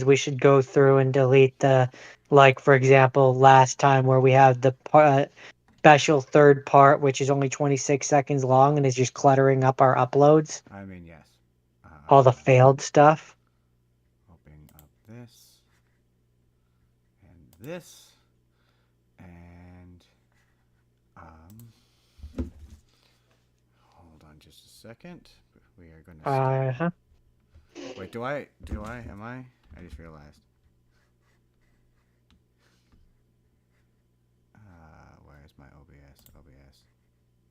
we should go through and delete the, like, for example, last time where we had the special third part, which is only 26 seconds long and is just cluttering up our uploads. I mean, yes. All the failed stuff. Open up this and this and hold on just a second. We are going to start. Huh. Wait, am I just realized. Where is my OBS?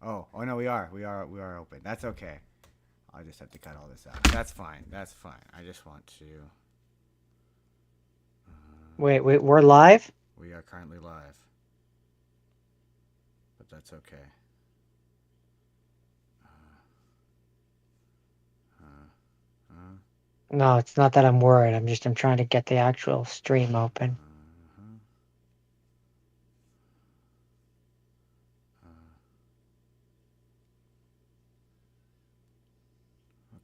Oh no, we are open. That's okay. I'll just have to cut all this out. That's fine. I just want to. Wait, we're live? We are currently live, but that's okay. No, it's not that I'm worried. I'm trying to get the actual stream open.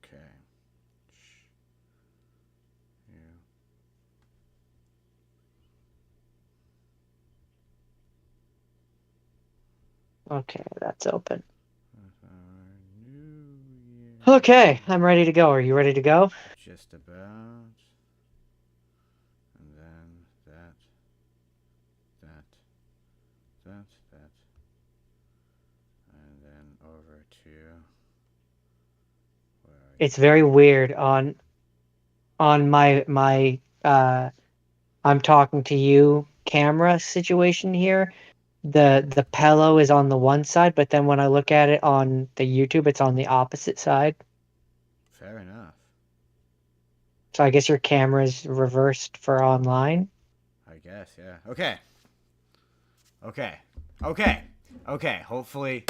Okay. Okay, that's open. Okay, I'm ready to go. Are you ready to go? Just about. And then that. And then over to. It's very weird on my I'm talking to you camera situation here. The pillow is on the one side, but then when I look at it on the YouTube, it's on the opposite side. Fair enough. So I guess your camera's reversed for online. I guess, yeah. Okay. Hopefully,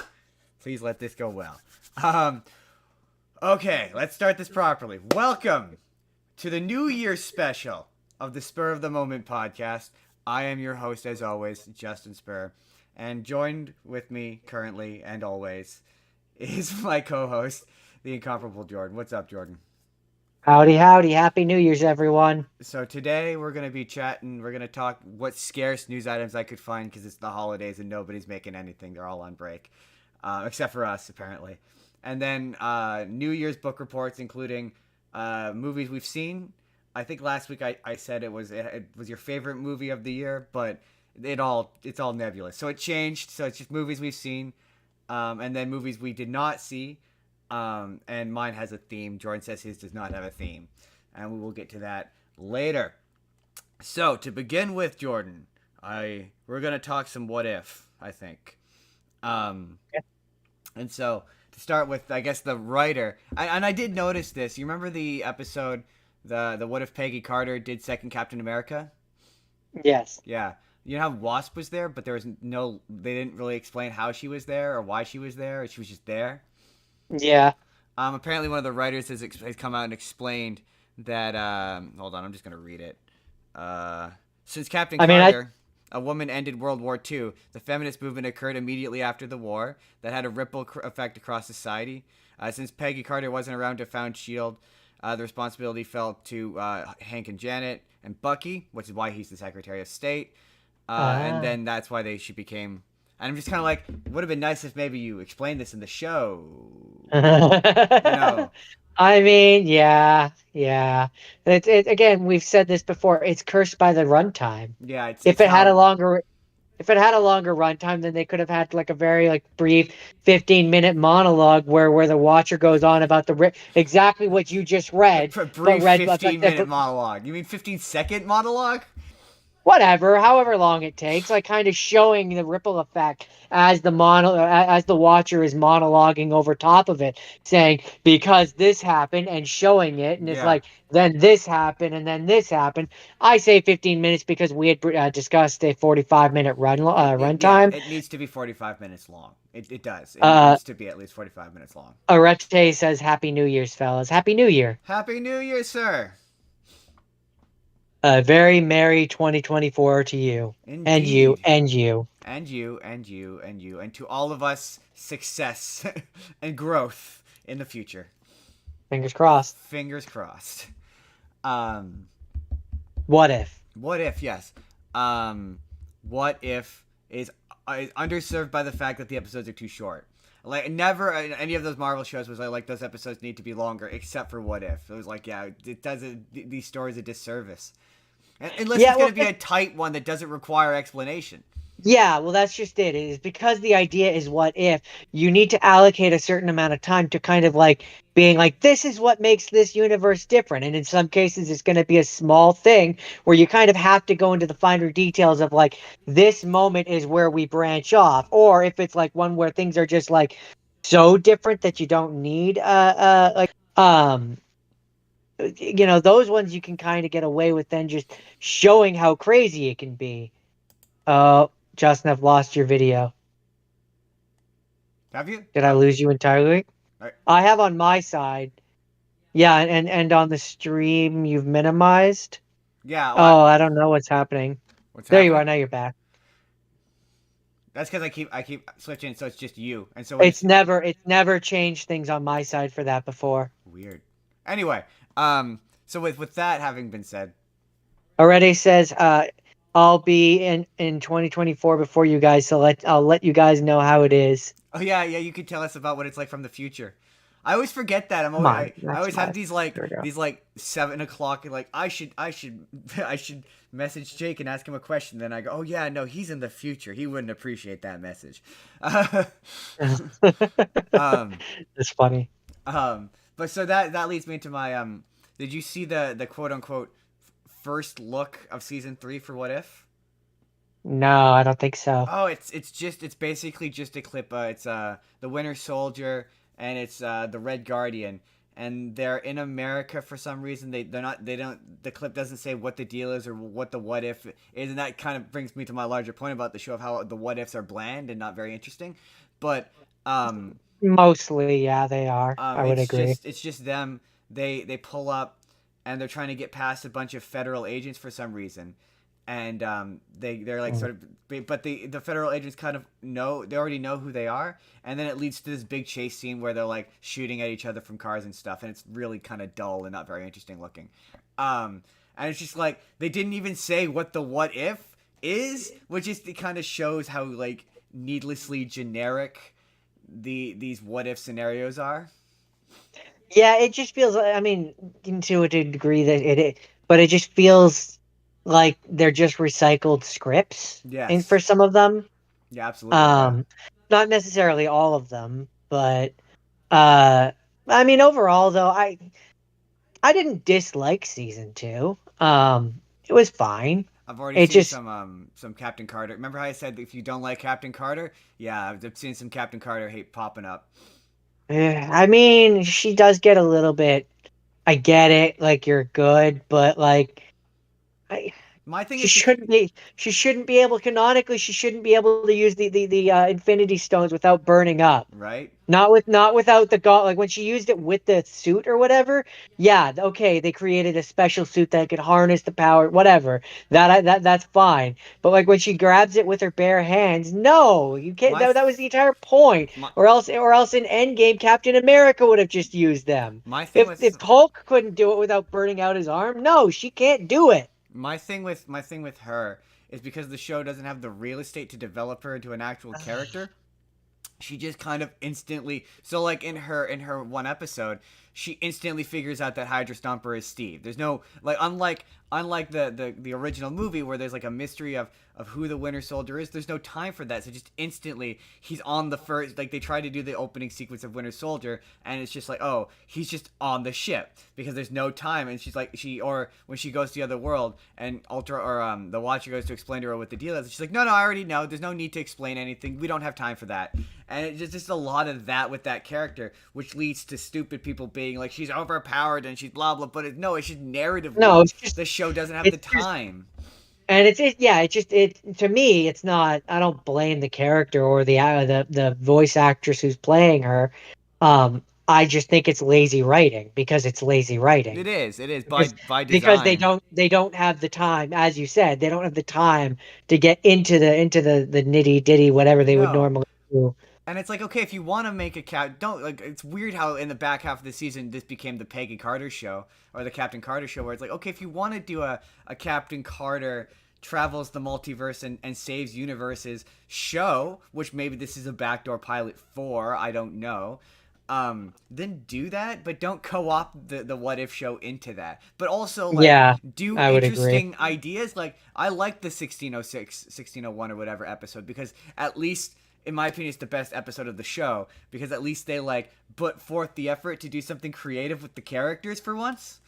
please let this go well. Okay, let's start this properly. Welcome to the New Year's special of the Spur of the Moment podcast. I am your host, as always, Justin Spurr. And joined with me currently and always is my co-host, the incomparable Jordan. What's up, Jordan? Howdy, howdy. Happy New Year's, everyone. So today we're going to be chatting. We're going to talk what scarce news items I could find because it's the holidays and nobody's making anything. They're all on break, except for us, apparently. And then New Year's book reports, including movies we've seen. I think last week I said it was your favorite movie of the year, but it's all nebulous. So it changed. So it's just movies we've seen, and then movies we did not see. And mine has a theme. Jordan says his does not have a theme, and we will get to that later. So to begin with, Jordan, we're gonna talk some what if, I think. And so to start with, I guess the writer, and I did notice this. You remember the episode, the what if Peggy Carter did second Captain America? Yes. Yeah. You know how Wasp was there, but they didn't really explain how she was there or why she was there. She was just there. Yeah. Apparently, one of the writers has come out and explained that. Hold on, I'm just gonna read it. Since Captain Carter, a woman, ended World War II, the feminist movement occurred immediately after the war that had a ripple effect across society. Since Peggy Carter wasn't around to found Shield, the responsibility fell to Hank and Janet and Bucky, which is why he's the Secretary of State. And then that's why she became. And I'm just kind of like, would have been nice if maybe you explained this in the show. I mean, yeah. It again. We've said this before. It's cursed by the runtime. Yeah, If it had a longer runtime, then they could have had like a very brief 15-minute monologue where the watcher goes on about exactly what you just read. A brief 15-minute monologue. You mean 15-second monologue? Whatever, however long it takes, kind of showing the ripple effect as the watcher is monologuing over top of it, saying because this happened and showing it, and it's like then this happened and then this happened. I say 15 minutes because we had discussed a 45-minute runtime. It needs to be 45 minutes long. It does. It needs to be at least 45 minutes long. Arete says, "Happy New Year's, fellas! Happy New Year! Happy New Year, sir!" A very merry 2024 to you. Indeed. And you, and you. And you, and you, and you. And to all of us, success and growth in the future. Fingers crossed. Fingers crossed. What if? What if? Yes. Um, what if is underserved by the fact that the episodes are too short. Like never any of those Marvel shows was like those episodes need to be longer, except for What If. It was like yeah, it does these stories a disservice, unless Yeah, it's going well, to be a tight one that doesn't require explanation. yeah, well, that's just it. It is because the idea is what if you need to allocate a certain amount of time to kind of like being like, this is what makes this universe different. And in some cases, it's going to be a small thing where you kind of have to go into the finer details of like, this moment is where we branch off. Or if it's like one where things are just like so different that you don't need, those ones you can kind of get away with then just showing how crazy it can be. Oh, Justin, I've lost your video. Have you? Did I lose you entirely? Right. I have on my side. Yeah, and on the stream you've minimized. Yeah. Oh, I don't know what's happening. What's There you are. happening? Now you're back. That's because I keep switching, so it's just you, and so when It's never changed things on my side for that before. weird. Anyway, so with that having been said, Already says I'll be in 2024 before you guys, so I'll let you guys know how it is. oh yeah, yeah, you could tell us about what it's like from the future. I always forget that. Come on, I that's always have fine. There we go. these like 7 o'clock and like I should message Jake and ask him a question. Then I go, oh yeah, no, he's in the future. He wouldn't appreciate that message. um, It's funny. but so that leads me into my Did you see the quote unquote first look of season 3 for What If? No, I don't think so. Oh, it's basically just a clip. It's the Winter Soldier and it's the Red Guardian, and they're in America for some reason. They don't the clip doesn't say what the deal is or what the what if is, and that kind of brings me to my larger point about the show of how the what ifs are bland and not very interesting. But Mostly, yeah, they are. I would agree. it's just them. They pull up and they're trying to get past a bunch of federal agents for some reason, and they're like Mm. sort of, but the federal agents kind of know, they already know who they are, and then it leads to this big chase scene where they're like shooting at each other from cars and stuff, and it's really kind of dull and not very interesting looking. And it's just like they didn't even say what the what if is, which just it kind of shows how like needlessly generic these what if scenarios are. Yeah, it just feels. I mean, to a degree that but it just feels like they're just recycled scripts, and Yes. for some of them, Yeah, absolutely. Yeah. um, not necessarily all of them, but uh, I mean, overall though, I didn't dislike season two. It was fine. I've already It seen just, some Captain Carter. Remember how I said if you don't like Captain Carter? Yeah, I've seen some Captain Carter hate popping up. I mean, she does get a little bit. I get it, like you're good, but like. I, My thing She is because shouldn't be. She shouldn't be able. Canonically, she shouldn't be able to use the Infinity Stones without burning up. right. Not without the god. Like when she used it with the suit or whatever. Yeah, okay. They created a special suit that could harness the power. Whatever. That's fine. But like when she grabs it with her bare hands, no, you can't. My That was the entire point. my Or else in Endgame, Captain America would have just used them. my thing If with Hulk couldn't do it without burning out his arm, no, she can't do it. my thing with her is because the show doesn't have the real estate to develop her into an actual character. She just kind of instantly, so like in her one episode, she instantly figures out that Hydra Stomper is Steve. There's no like, unlike the original movie where there's like a mystery of who the Winter Soldier is. There's no time for that, so just instantly he's on the first, like they try to do the opening sequence of Winter Soldier, and it's just like, oh, he's just on the ship because there's no time. And she's like, or when she goes to the other world and Ultra or the Watcher goes to explain to her what the deal is, she's like, no, I already know. There's no need to explain anything. We don't have time for that. And it's just a lot of that with that character, which leads to stupid people being like, she's overpowered and she's blah blah. But it's just narratively, No, it's just the show doesn't have the it's just time. and yeah, it to me it's not. I don't blame the character or the voice actress who's playing her. I just think it's lazy writing because it's lazy writing. It is because by because they design. don't have the time, as you said, they don't have the time to get into the nitty ditty whatever they would No, normally do. And it's like, okay, if you want to make a don't like. It's weird how in the back half of the season this became the Peggy Carter show or the Captain Carter show, where it's like, okay, if you want to do a Captain Carter travels the multiverse and saves universes show, which maybe this is a backdoor pilot for, I don't know. Then do that, but don't co-opt the what if show into that. But also like Yeah, do I would agree. interesting ideas. Like I like the 1606, 1601 or whatever episode because at least in my opinion, it's the best episode of the show because at least they like put forth the effort to do something creative with the characters for once.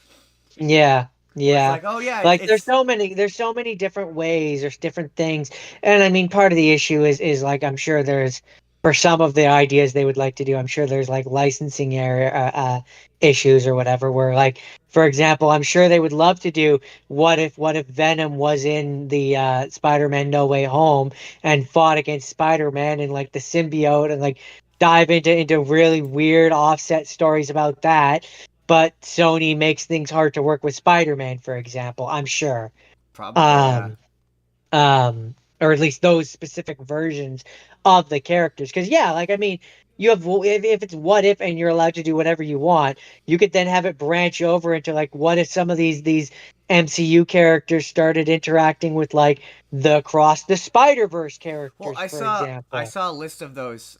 Yeah, Where it's yeah. like, oh yeah, Like it's there's so many different ways, there's different things. And I mean part of the issue is like I'm sure there's for some of the ideas they would like to do, I'm sure there's like licensing area issues or whatever where like for example, I'm sure they would love to do what if Venom was in the Spider-Man No Way Home and fought against Spider-Man and like the symbiote and like dive into really weird offset stories about that, but Sony makes things hard to work with Spider-Man, for example, I'm sure. probably yeah. Um, or at least those specific versions of the characters. Because yeah, like I mean, you have if it's what if and you're allowed to do whatever you want, you could then have it branch over into like what if some of these MCU characters started interacting with like the Cross the Spider-Verse Well, characters, for I example. saw a list of those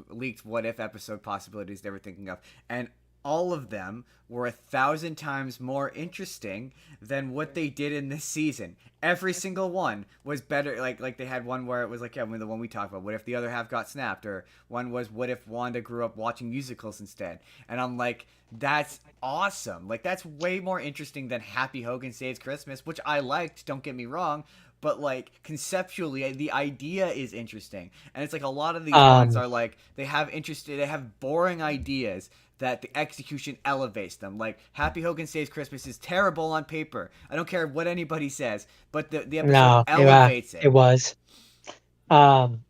leaked what if episode possibilities they were thinking of, and all of them were 1,000 times more interesting than what they did in this season. Every single one was better. Like they had one where it was like yeah, the one we talked about. What if the other half got snapped? Or one was what if Wanda grew up watching musicals instead? And I'm like, that's awesome. Like that's way more interesting than Happy Hogan Saves Christmas, which I liked. Don't get me wrong, but like conceptually the idea is interesting, and it's like a lot of these ones Um, are like they have boring ideas that the execution elevates them. Like Happy Hogan Saves Christmas is terrible on paper, I don't care what anybody says, but the episode no, elevates it it. was. Um,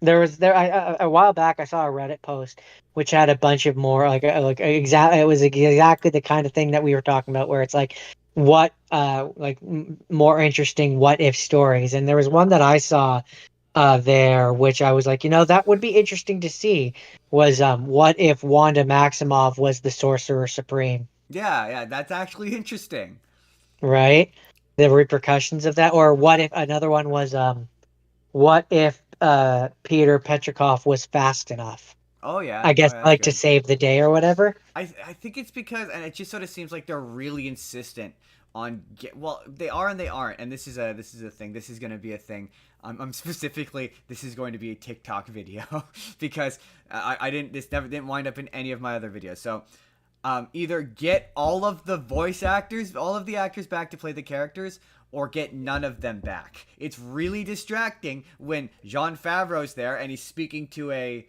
There was there I, a while back I saw a Reddit post which had a bunch of more like exactly it was exactly the kind of thing that we were talking about where it's like what like more interesting what if stories, and there was one that I saw there which I was like, you know, that would be interesting to see was what if Wanda Maximoff was the Sorcerer Supreme, Yeah, yeah, that's actually interesting. right? The repercussions of that. Or what if another one was what if Peter Petrikov was fast enough, Oh yeah, I oh guess, yeah, that's like to good. save the day or whatever. I think it's because, and it just sort of seems like they're really insistent on well, they are and they aren't, and this is a thing. This is going to be a thing. I'm specifically this is going to be a TikTok video because I didn't this never didn't wind up in any of my other videos. So either get all of the voice actors, all of the actors back to play the characters, or get none of them back. It's really distracting when Jon Favreau's there and he's speaking to a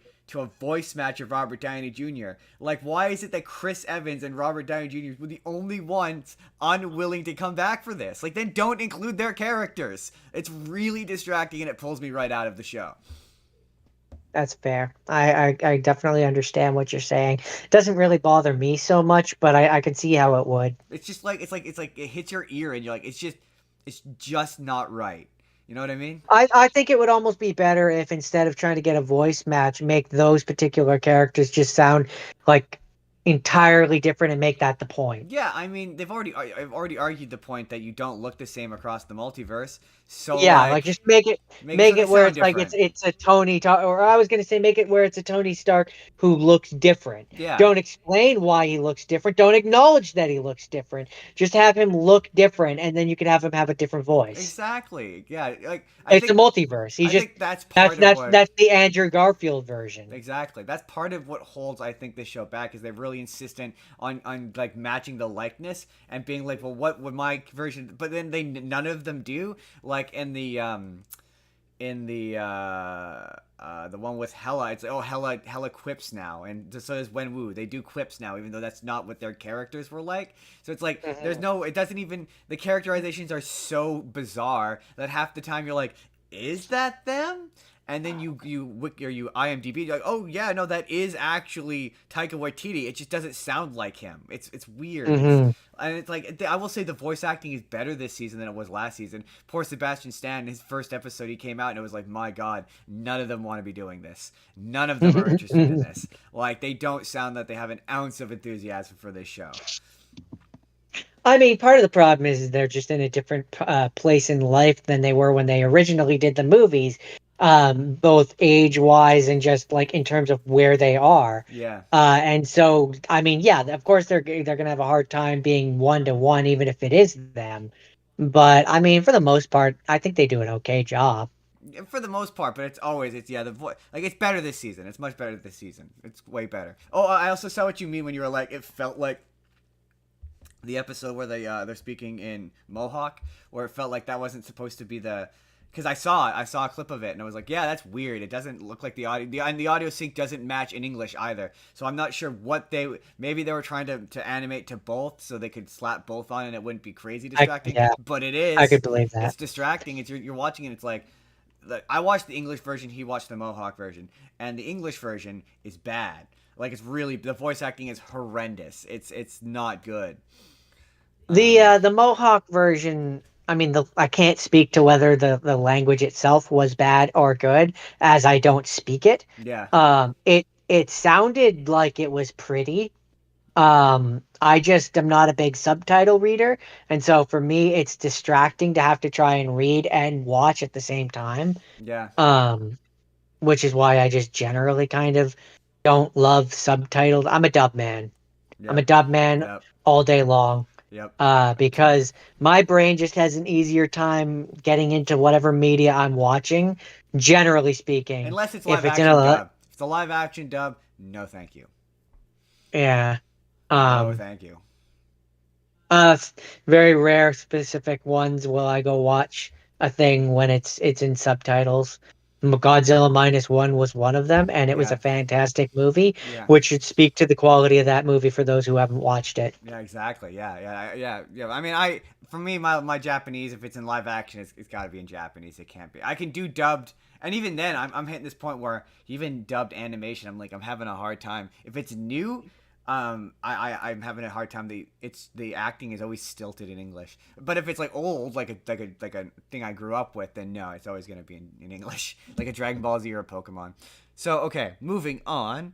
voice match of Robert Downey Jr. Like, why is it that Chris Evans and Robert Downey Jr. were the only ones unwilling to come back for this? Like, then don't include their characters. It's really distracting and it pulls me right out of the show. That's fair. I definitely understand what you're saying. It doesn't really bother me so much, but I can see how it would. It's just like it hits your ear and you're like it's just not right. You know what I mean? I think it would almost be better if instead of trying to get a voice match, make those particular characters just sound like entirely different and make that the point. Yeah, I mean, I've already argued the point that you don't look the same across the multiverse. So Yeah, like like just make it so make they it where sound it's like different. it's a or I was gonna say make it where it's a Tony Stark who looks different. Yeah. Don't explain why he looks different. Don't acknowledge that he looks different. Just have him look different, and then you can have him have a different voice. Exactly. Yeah, like It's a multiverse. He's I just think that's part of what that's the Andrew Garfield version. exactly. That's part of what holds I think this show back is they're really insistent on like matching the likeness and being like, well, what would my version? But then they none of them do. Like in the one with Hela, it's like, oh Hela quips now, and so does Wenwu. They do quips now, even though that's not what their characters were like. So it's like there's Mhm. no, it doesn't even the characterizations are so bizarre that half the time you're like, is that them? and then you IMDb, you're like, oh yeah, no, that is actually Taika Waititi. It just doesn't sound like him. It's weird. Hmm. And it's like I will say the voice acting is better this season than it was last season. Poor Sebastian Stan, his first episode, he came out and it was like, my God, none of them want to be doing this. None of them are interested in this. Like they don't sound that they have an ounce of enthusiasm for this show. I mean, part of the problem is they're just in a different place in life than they were when they originally did the movies, both age-wise and just like in terms of where they are. Yeah. And so, I mean, yeah, of course they're gonna have a hard time being one to one, even if it is them. But I mean, for the most part, I think they do an okay job. For the most part, but it's yeah the voice like it's better this season. It's much better this season. It's way better. Oh, I also saw what you mean when you were like it felt like the episode where they're speaking in Mohawk, where it felt like that wasn't supposed to be the because I saw a clip of it and I was like, yeah, that's weird. It doesn't look like and the audio sync doesn't match in English either. So I'm not sure what maybe they were trying to animate to both so they could slap both on and it wouldn't be crazy distracting. Yeah, But it I could is. believe that. It's distracting. You're watching it. It's like I watched the English version. He watched the Mohawk version, and the English version is bad. Like it's really the voice acting is horrendous. It's not good. The Mohawk version, I mean, I can't speak to whether the language itself was bad or good, as I don't speak it. Yeah, It sounded like it was pretty. I just am not a big subtitle reader, and so for me, it's distracting to have to try and read and watch at the same time. yeah, Um, which is why I just generally kind of don't love subtitled. I'm a dub man. I'm a yep, dub man yep, all day long. yep. Me too. Because my brain just has an easier time getting into whatever media I'm watching, generally speaking. Unless it's If live it's in action a, dub. If it's a live action dub, no thank you. yeah, No um, thank you. s- very rare specific ones will I go watch a thing when it's in subtitles. Godzilla minus one was one of them, and it was a Yeah, fantastic movie, yeah. which should speak to the quality of that movie for those who haven't watched it. Yeah, exactly. Yeah. I mean, I for me, my Japanese, if it's in live action, it's got to be in Japanese. It can't be. I can do dubbed, and even then, I'm hitting this point where even dubbed animation, I'm like, I'm having a hard time. If it's new, I'm having a hard time. The acting is always stilted in English. But if it's like old, like a thing I grew up with, then no, it's always gonna be in English, like a Dragon Ball Z or a Pokemon. So okay, moving on.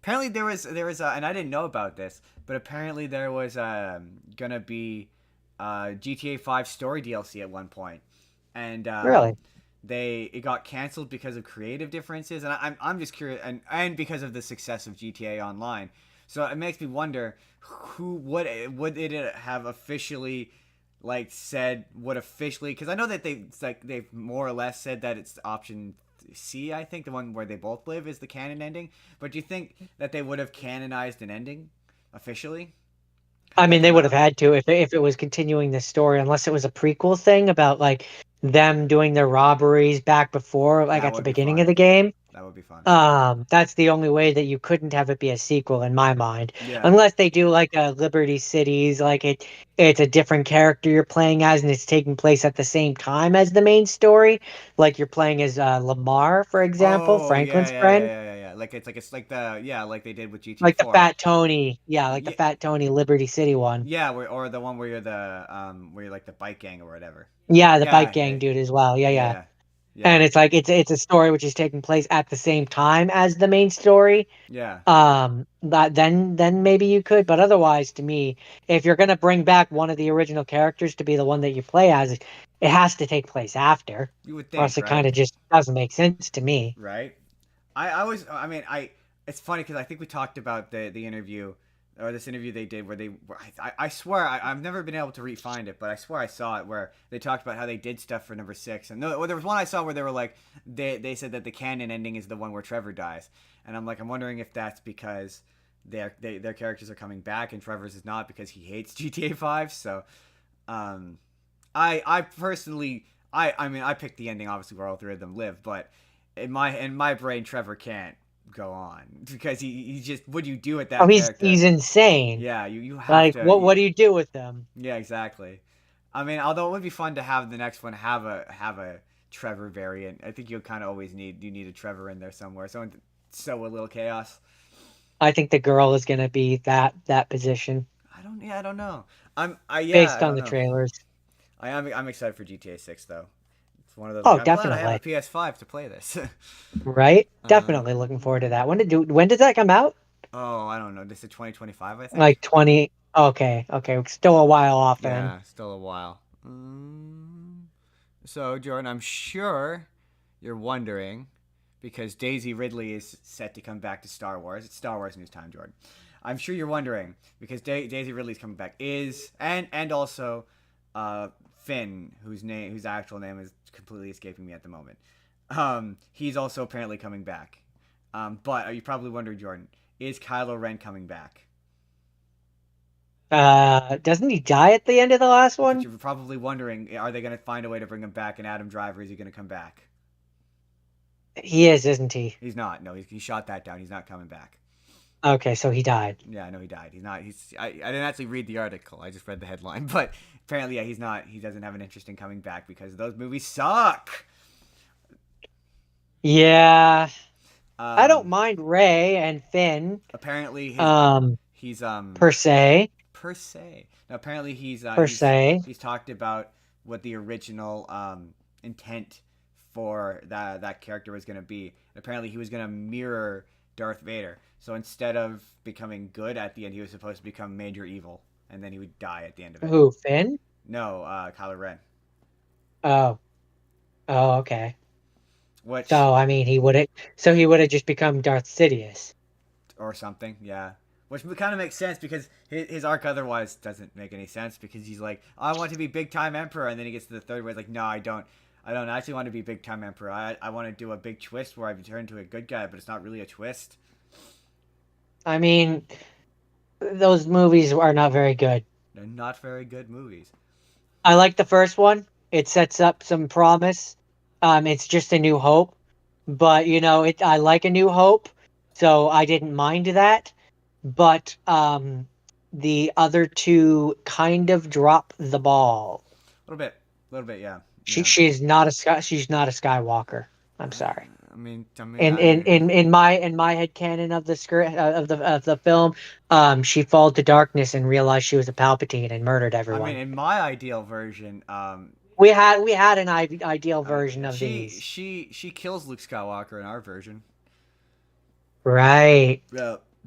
Apparently there was and I didn't know about this, but apparently there was gonna be GTA 5 story DLC at one point, and Really? it got canceled because of creative differences, and I'm just curious, and because of the success of GTA Online, so it makes me wonder who would it have officially like said would officially because I know that they've more or less said that it's option C, I think the one where they both live is the canon ending. But do you think that they would have canonized an ending officially I had that mean, they come would have out? had to if it was continuing the story, unless it was a prequel thing about like them doing their robberies back before, like That at the would be beginning of fun. the game. That would be fun. That's the only way that you couldn't have it be a sequel in my mind. Yeah. Unless they do like a Liberty Cities, like it's a different character you're playing as and it's taking place at the same time as the main story. Like you're playing as Lamar, for example, Oh yeah, Franklin's yeah, yeah, friend. yeah, yeah, yeah. Like it's like the yeah, like they did with GTA Like the 4. Fat Tony. Yeah, like the Yeah, Fat Tony Liberty City one. yeah, or the one where you're the where you're like the bike gang or whatever. Yeah, the bike Yeah, gang yeah, dude as well. Yeah, yeah, yeah. yeah, yeah, And it's like it's a story which is taking place at the same time as the main story. yeah. That then maybe you could, but otherwise, to me, if you're gonna bring back one of the original characters to be the one that you play as, it has to take place after, You would or else think, it kind right? of just doesn't make sense to me. Right. I was I mean I it's funny because I think we talked about the interview or this interview they did where I swear I've never been able to re-find it, but I swear I saw it where they talked about how they did stuff for number 6, and no, well, there was one I saw where they were like they said that the canon ending is the one where Trevor dies, and I'm like I'm wondering if that's because their characters are coming back and Trevor's is not because he hates GTA 5. So um I personally I mean I picked the ending obviously where all three of them live, but in my brain Trevor can't go on because he just what do you do with Oh, that he's character? insane. Yeah, you have Like, to. what do you do with them? Yeah, exactly. I mean, although it would be fun to have the next one have a Trevor variant. I think you kind of always need a Trevor in there somewhere. Someone to sow a little chaos. I think the girl is gonna be that position I don't know. I based on don't the know. trailers. I'm excited for GTA 6 though. It's one of those like Oh, I'm glad I have a definitely. PS5 to play this. Right? Definitely looking forward to that. um, When did that come out? oh, I don't know. This is 2025, I think. Like 20. Okay, okay. Still a while off then. Yeah, still a while. So, Jordan, I'm sure you're wondering because Daisy Ridley is set to come back to Star Wars. It's Star Wars news time, Jordan. I'm sure you're wondering because Daisy Ridley's coming back is and also uh, Finn, whose actual name is completely escaping me at the moment. He's also apparently coming back. But are you probably wondering, Jordan, is Kylo Ren coming back? Doesn't he die at the end of the last That's what one? you're probably wondering. Are they going to find a way to bring him back? And Adam Driver, is he going to come back? He is, isn't he? He's not. No, he shot that down. He's not coming back. Okay, so he died. Yeah, I know he died. He's not. I didn't actually read the article. I just read the headline. But apparently, yeah, he's not. He doesn't have an interest in coming back because those movies suck. Yeah, I don't Um, mind Ray and Finn, apparently um, he's per se, per se. Now, apparently per se. he's talked about what the original intent for that character was going to be. Apparently, he was going to mirror Darth Vader. So instead of becoming good at the end, he was supposed to become major evil, and then he would die at the end of it. Who, Finn? No, Kylo Ren. Oh, oh, okay. Which So I mean, he would have just become Darth Sidious. or something, yeah. Which kind of makes sense because his arc otherwise doesn't make any sense because he's like, I want to be big time emperor, and then he gets to the third where he's like, no, I don't. I don't actually want to be big time emperor. I want to do a big twist where I turn into a good guy, but it's not really a twist. I mean, those movies are not very good. They're not very good movies. I like the first one. It sets up some promise. It's just a new hope, but I like a new hope, so I didn't mind that. But the other two kind of drop the ball. A little bit, yeah, She yeah. she's not she's not a Skywalker. I'm sorry. I mean, In my head canon of the script of the film, she fell to darkness and realized she was a Palpatine and murdered I mean, everyone. in my ideal version, We had an ideal version of these. she kills Luke Skywalker in our version. Right.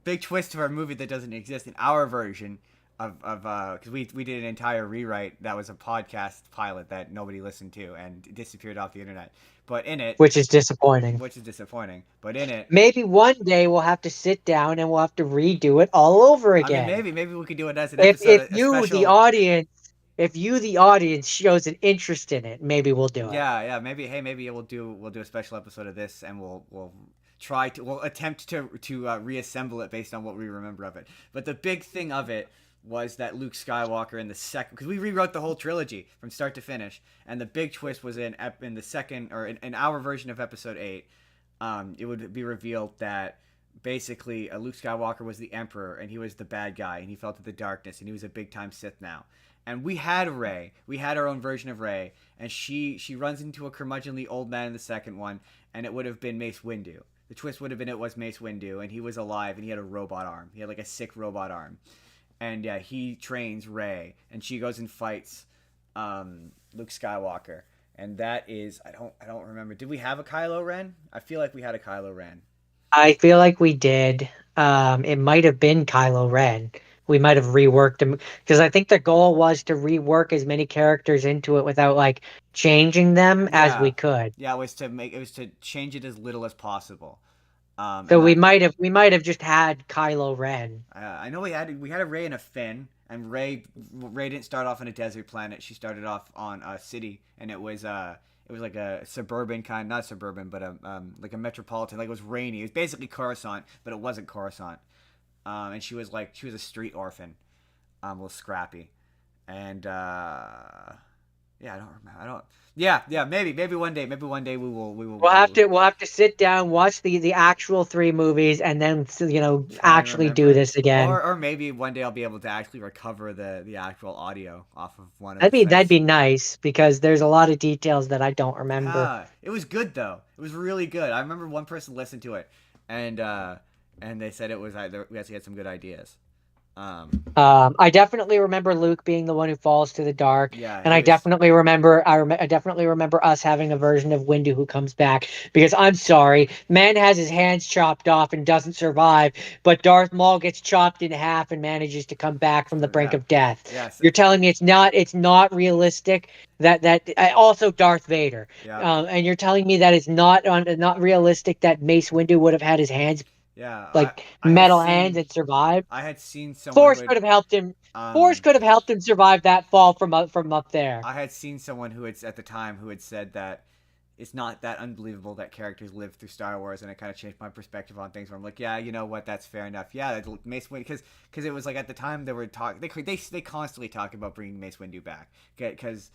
Big twist of our movie that doesn't exist in our version of because we did an entire rewrite that was a podcast pilot that nobody listened to and disappeared off the internet. But in it, Which is disappointing. which is disappointing. But in it, Maybe one day we'll have to sit down and we'll have to redo it all over I mean, again. maybe we could do it as an If episode, if a you the special. audience if you the audience shows an interest in it, maybe we'll do it. Yeah, maybe. Hey, maybe we'll do a special episode of this, and we'll attempt to reassemble it based on what we remember of it. But the big thing of it was that Luke Skywalker in the second, because we rewrote the whole trilogy from start to finish, and the big twist was in the second or in our version of Episode 8. It would be revealed that basically Luke Skywalker was the Emperor and he was the bad guy and he fell to the darkness and he was a big time Sith now. And we had Rey. We had our own version of Rey, and she runs into a curmudgeonly old man in the second one, and it would have been Mace Windu. The twist would have been it was Mace Windu, and he was alive, and he had a robot arm. He had like a sick robot arm, and yeah, he trains Rey, and she goes and fights Luke Skywalker, and that is I don't remember. Did we have a Kylo Ren? I feel like we had a Kylo Ren. I feel like we did. It might have been Kylo Ren. We might have reworked him because I think the goal was to rework as many characters into it without like changing them as we Yeah, could. yeah, it was to change it as little as possible. So And we that might have just had Kylo Ren. I know we had a Rey and a Finn, and Rey didn't start off on a desert planet. She started off on a city, and it was like a suburban kind, not suburban, but like a metropolitan. Like it was rainy. It was basically Coruscant, but it wasn't Coruscant. And she was a street orphan, a little scrappy, and Yeah, I don't remember. I don't. Yeah, yeah. Maybe one day. Maybe one day We'll we have will to we'll have to sit down, watch the actual three movies, and then try and actually do remember. this again. Or maybe one day I'll be able to actually recover the actual audio off of one of the That'd things. be nice because there's a lot of details that I don't remember. Yeah, it was good though. It was really good. I remember one person listened to it, and uh, and they said it was we actually had some good ideas. Um, I definitely remember Luke being the one who falls to the dark, yeah, and he was. I definitely remember us having a version of Windu who comes back. Because I'm sorry, man has his hands chopped off and doesn't survive, but Darth Maul gets chopped in half and manages to come back from the brink Yeah, of death. yes, You're telling me it's not realistic also Darth Vader, yeah, and you're telling me that it's not realistic that Mace Windu would have had his hands yeah. like I had metal hands seen and survived. I had seen someone who Force had could have helped him. Force um could have helped him survive that fall from up there. I had seen someone who had at the time who had said that it's not that unbelievable that characters live through Star Wars, and it kind of changed my perspective on things. Where I'm like, yeah, you know what, that's fair enough. Yeah, Mace Windu, because it was like at the time they were talking, they constantly talk about bringing Mace Windu back because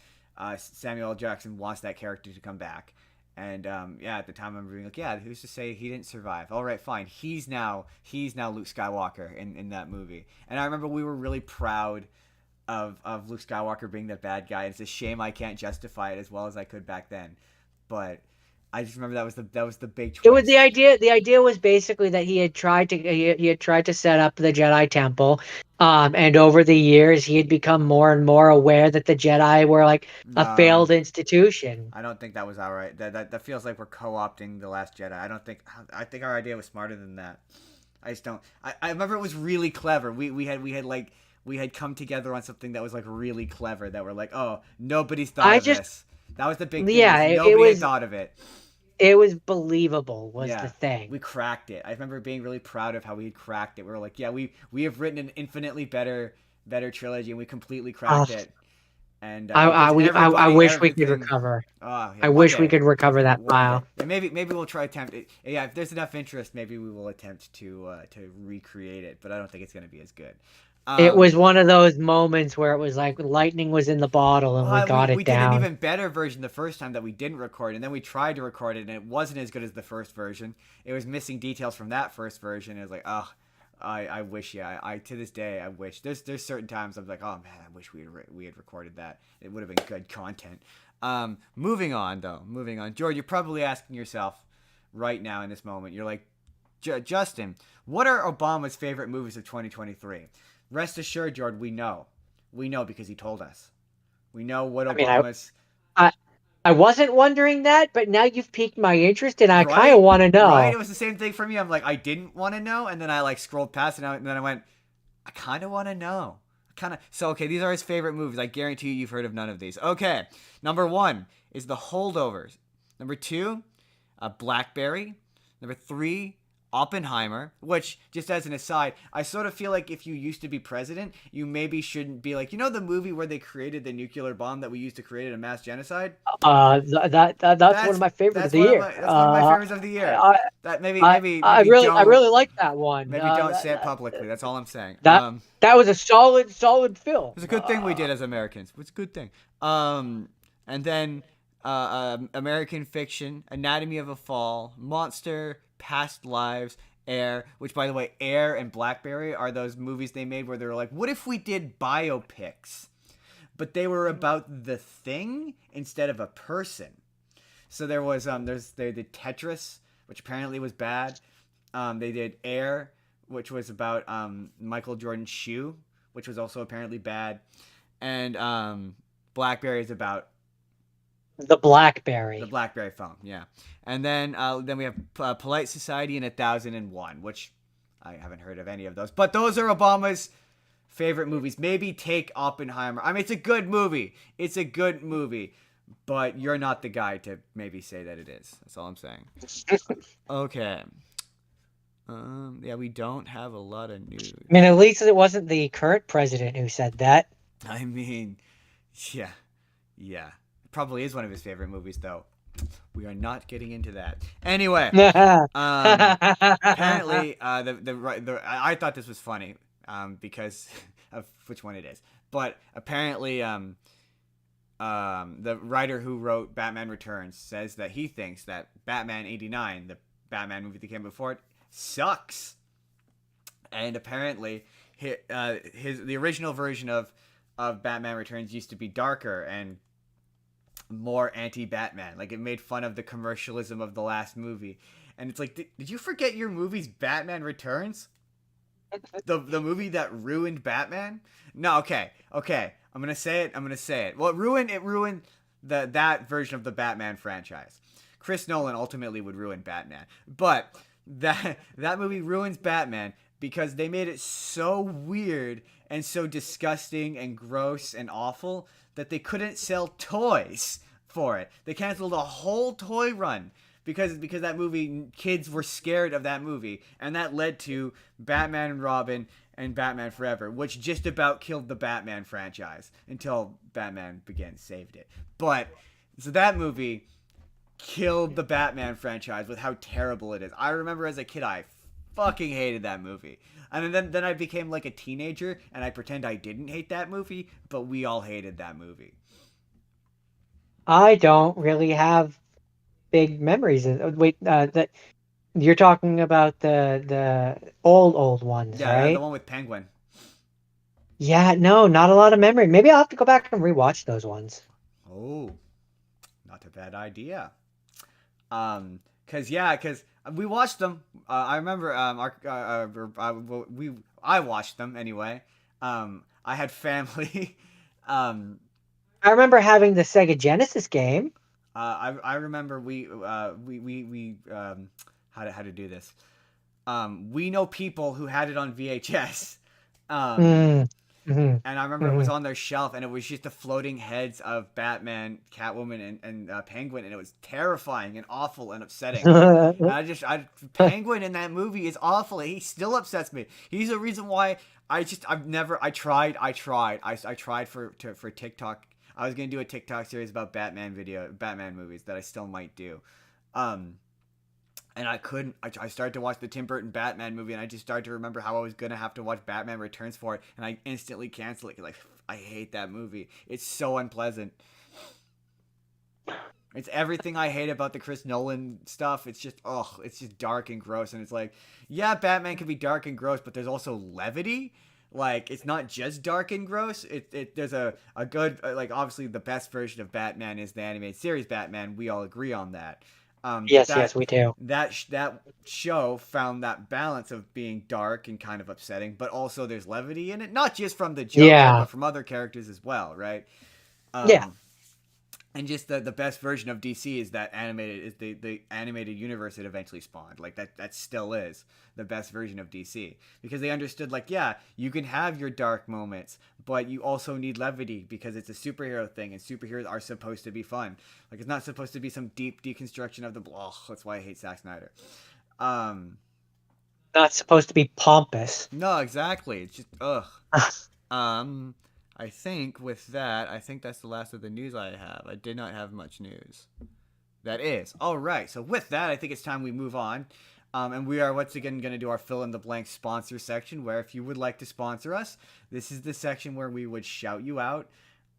Samuel L. Jackson wants that character to come back. And yeah, at the time I'm being like, yeah, who's to say he didn't survive? All right, fine. He's now Luke Skywalker in that movie. And I remember we were really proud of Luke Skywalker being the bad guy. It's a shame I can't justify it as well as I could back then, but I just remember that was the big It was the twist. idea. The idea was basically that he had tried to set up the Jedi Temple, and over the years he had become more and more aware that the Jedi were like a No, failed institution. I don't think that was all right. That feels like we're co-opting the Last Jedi. I don't think. I think our idea was smarter than that. I just don't. I remember it was really clever. We had come together on something that was like really clever. That we're like, oh, nobody's thought I of just this. That was the big thing. yeah, Was it nobody had was thought of it. believable was the Yeah, thing. we cracked it. I remember being really proud of how we had cracked it. We were like, yeah, we have written an infinitely better trilogy, and we completely Uh, cracked it. And just I everybody, wish we could everything. recover. Oh yeah, I one wish we day, could recover that one day. file. Yeah, maybe we'll try attempt it. Yeah, if there's enough interest, maybe we will attempt to recreate it. But I don't think it's gonna be as good. It Um, was one of those moments where it was like lightning was in the bottle and we we got we it did an down. even better version the first time that we didn't record, and then we tried to record it, and it wasn't as good as the first version. It was missing details from that first version. It was like, oh, I wish, yeah, I to this day I wish. There's certain times I'm like, oh man, I wish we had recorded that. It would have been good content. Moving on though, moving on. George, you're probably asking yourself right now in this moment. You're like, Justin, what are Obama's favorite movies of 2023? Rest assured, George, we know because he told us. We know what I mean, Obama's I, I wasn't wondering that, but now you've piqued my interest and I kind of right, want to right. know. It was the same thing for me. I'm like, I didn't want to know, and then I like scrolled past it, and then I went, I kind of want to know. Kind of. So okay, these are his favorite movies. I guarantee you've heard of none of these. Okay, number one is The Holdovers. Number two, Blackberry. Number three, Oppenheimer, which, just as an aside, I sort of feel like if you used to be president, you maybe shouldn't be like, the movie where they created the nuclear bomb that we used to create a mass genocide? That's one of That's my favorite of that's the one of year. my that's one of my favorites of the year. I, That maybe I don't really like that one. say it publicly. That's all I'm saying. That that was a solid film. It's a good thing we did as Americans. It's a good thing. And then American Fiction, Anatomy of a Fall, Monster, Past Lives, Air. Which, by the way, Air and Blackberry are those movies they made where they were like, what if we did biopics, but they were about the thing instead of a person. So they did Tetris, which apparently was bad. They did Air, which was about Michael Jordan's shoe, which was also apparently bad. And Blackberry is about The the Blackberry. BlackBerry phone, yeah. And then we have Polite Society and 1001, which I haven't heard of any of those. But those are Obama's favorite movies. Maybe take Oppenheimer. I mean, it's a good movie. It's a good movie. But you're not the guy to maybe say that it is. That's all I'm saying. Okay. Yeah, we don't have a lot of news. I mean, at least it wasn't the current president who said that. I mean, yeah, yeah. It probably is one of his favorite movies, though. We are not getting into that. Anyway, apparently, I thought this was funny, because of which one it is. But apparently, the writer who wrote Batman Returns says that he thinks that Batman '89, the Batman movie that came before it, sucks. And apparently, the original version of Batman Returns used to be darker and more anti-Batman. Like, it made fun of the commercialism of the last movie. And it's like, did you forget your movie's Batman Returns? The movie that ruined Batman? No, okay. I'm gonna say it. Well, it ruined that version of the Batman franchise. Chris Nolan ultimately would ruin Batman. But that movie ruins Batman because they made it so weird and so disgusting and gross and awful that they couldn't sell toys for it. They canceled a whole toy run because that movie, kids were scared of that movie, and that led to Batman and Robin and Batman Forever, which just about killed the Batman franchise until Batman Begins saved it. But so that movie killed the Batman franchise with how terrible it is. I remember as a kid, I fucking hated that movie. And then I became like a teenager and I pretend I didn't hate that movie, but we all hated that movie. I don't really have big memories. Wait, that you're talking about the old ones, Yeah, the right? one with Penguin. Yeah, no, not a lot of memory. Maybe I'll have to go back and rewatch those ones. Oh, not a bad idea. Cause we watched them. I remember I watched them anyway. I had family. um, I remember having the Sega Genesis game. I remember we how to do this. We know people who had it on VHS. Um, Mm, hmm and I remember it was hmm on their shelf, and it was just the floating heads of Batman, Catwoman, and Penguin, and it was terrifying and awful and upsetting. And Penguin in that movie is awful. He still upsets me. He's the reason why I tried for TikTok. I was gonna do a TikTok series about Batman movies that I still might do. Um, and I couldn't. I started to watch the Tim Burton Batman movie, and I just started to remember how I was gonna have to watch Batman Returns for it, and I instantly canceled it. Like, I hate that movie. It's so unpleasant. It's everything I hate about the Chris Nolan stuff. It's just, it's just dark and gross. And it's like, yeah, Batman can be dark and gross, but there's also levity. Like, it's not just dark and gross. There's a good, like, obviously the best version of Batman is the animated series Batman. We all agree on that. But Yes, yes, we do. that show found that balance of being dark and kind of upsetting, but also there's levity in it, not just from the Joker, Yeah, but from other characters as well, right? yeah. Um, and just the best version of DC is that animated is the animated universe it eventually spawned. Like that still is the best version of DC because they understood like, yeah, you can have your dark moments, but you also need levity because it's a superhero thing and superheroes are supposed to be fun. Like, it's not supposed to be some deep deconstruction of the blah. That's why I hate Zack Snyder. Um Not supposed to be pompous. no, exactly. It's just ugh. Um, I think with that, I think that's the last of the news I have. I did not have much news. That is. All right. So with that, I think it's time we move on. And we are once again going to do our fill in the blank sponsor section, where if you would like to sponsor us, this is the section where we would shout you out.